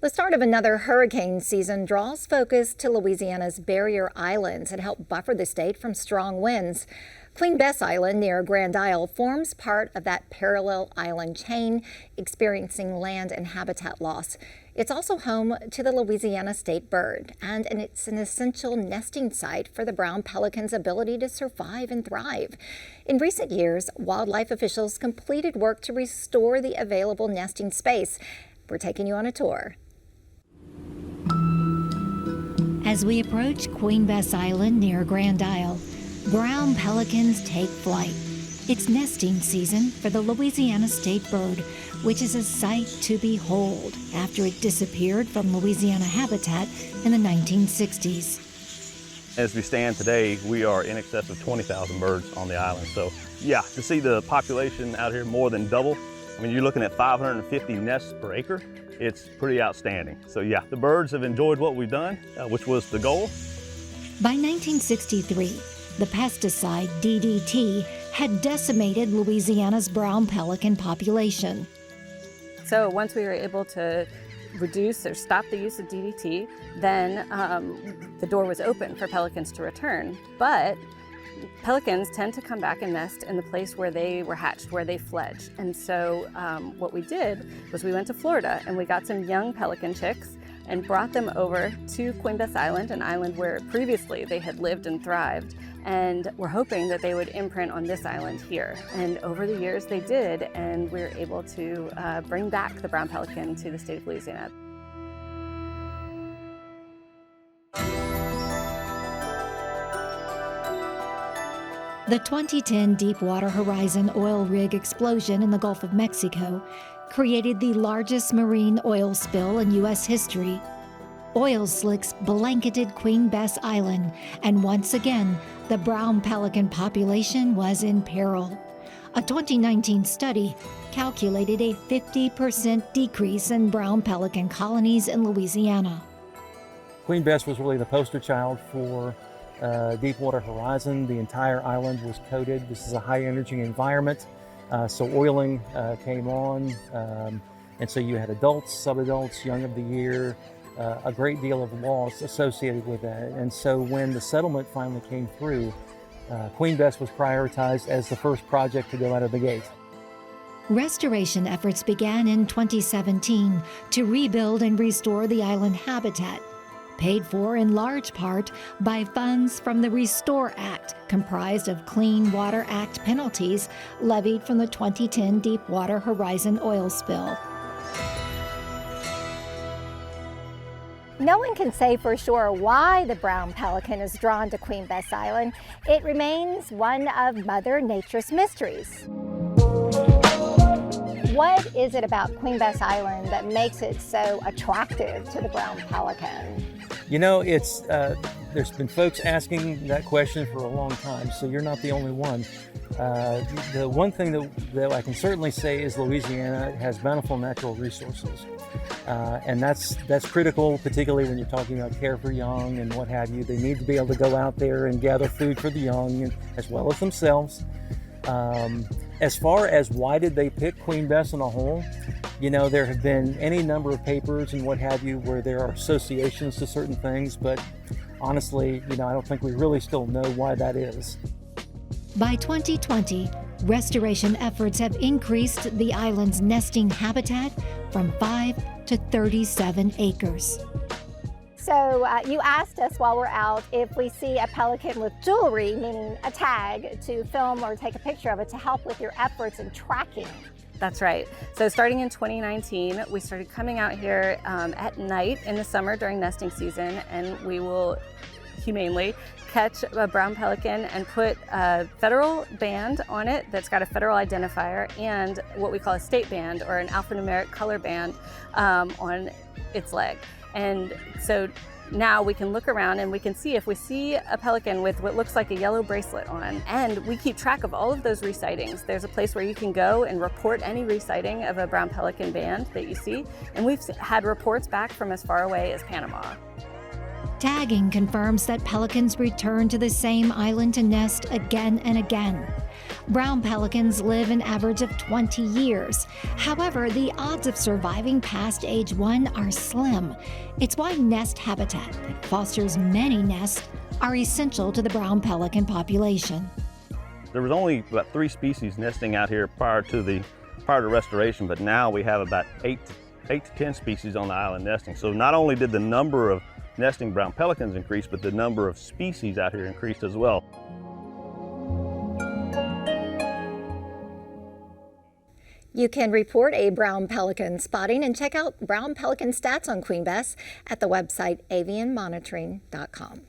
The start of another hurricane season draws focus to Louisiana's barrier islands and help buffer the state from strong winds. Queen Bess Island near Grand Isle forms part of that parallel island chain, experiencing land and habitat loss. It's also home to the Louisiana state bird, and it's an essential nesting site for the brown pelican's ability to survive and thrive. In recent years, wildlife officials completed work to restore the available nesting space. We're taking you on a tour. As we approach Queen Bess Island near Grand Isle, brown pelicans take flight. It's nesting season for the Louisiana state bird, which is a sight to behold after it disappeared from Louisiana habitat in the 1960s. As we stand today, we are in excess of 20,000 birds on the island. So yeah, to see the population out here more than double, I mean, you're looking at 550 nests per acre. It's pretty outstanding. So yeah, the birds have enjoyed what we've done, which was the goal. By 1963, the pesticide DDT had decimated Louisiana's brown pelican population. So once we were able to reduce or stop the use of DDT, then the door was open for pelicans to return. But pelicans tend to come back and nest in the place where they were hatched, where they fledged. And so what we did was we went to Florida and we got some young pelican chicks and brought them over to Queen Bess Island, an island where previously they had lived and thrived. And we're hoping that they would imprint on this island here. And over the years they did, and we were able to bring back the brown pelican to the state of Louisiana. The 2010 Deepwater Horizon oil rig explosion in the Gulf of Mexico created the largest marine oil spill in U.S. history. Oil slicks blanketed Queen Bess Island, and once again, the brown pelican population was in peril. A 2019 study calculated a 50% decrease in brown pelican colonies in Louisiana. Queen Bess was really the poster child for Deepwater Horizon. The entire island was coated. This is a high energy environment, so oiling came on, and so you had adults, sub-adults, young of the year, a great deal of loss associated with that. And so when the settlement finally came through, Queen Bess was prioritized as the first project to go out of the gate. Restoration efforts began in 2017 to rebuild and restore the island habitat, paid for in large part by funds from the Restore Act, comprised of Clean Water Act penalties levied from the 2010 Deepwater Horizon oil spill. No one can say for sure why the brown pelican is drawn to Queen Bess Island. It remains one of Mother Nature's mysteries. What is it about Queen Bess Island that makes it so attractive to the brown pelican? You know, there's been folks asking that question for a long time, so you're not the only one. The one thing that I can certainly say is Louisiana has bountiful natural resources. And that's critical, particularly when you're talking about care for young and what have you. They need to be able to go out there and gather food for the young as well as themselves. As far as why did they pick Queen Bess in a whole, you know, there have been any number of papers and what have you where there are associations to certain things, but honestly, you know, I don't think we really still know why that is. By 2020, restoration efforts have increased the island's nesting habitat from 5 to 37 acres. So you asked us while we're out if we see a pelican with jewelry, meaning a tag, to film or take a picture of it to help with your efforts in tracking. That's right. So starting in 2019, we started coming out here at night in the summer during nesting season, and we will humanely catch a brown pelican and put a federal band on it that's got a federal identifier and what we call a state band or an alphanumeric color band on its leg. And so now we can look around and we can see if we see a pelican with what looks like a yellow bracelet on, and we keep track of all of those resightings. There's a place where you can go and report any resighting of a brown pelican band that you see, and we've had reports back from as far away as Panama. Tagging confirms that pelicans return to the same island to nest again and again. Brown pelicans live an average of 20 years. However, the odds of surviving past age 1 are slim. It's why nest habitat that fosters many nests are essential to the brown pelican population. There was only about 3 species nesting out here prior to restoration, but now we have about 8 to 10 species on the island nesting. So not only did the number of nesting brown pelicans increase, but the number of species out here increased as well. You can report a brown pelican spotting and check out brown pelican stats on Queen Bess at the website avianmonitoring.com.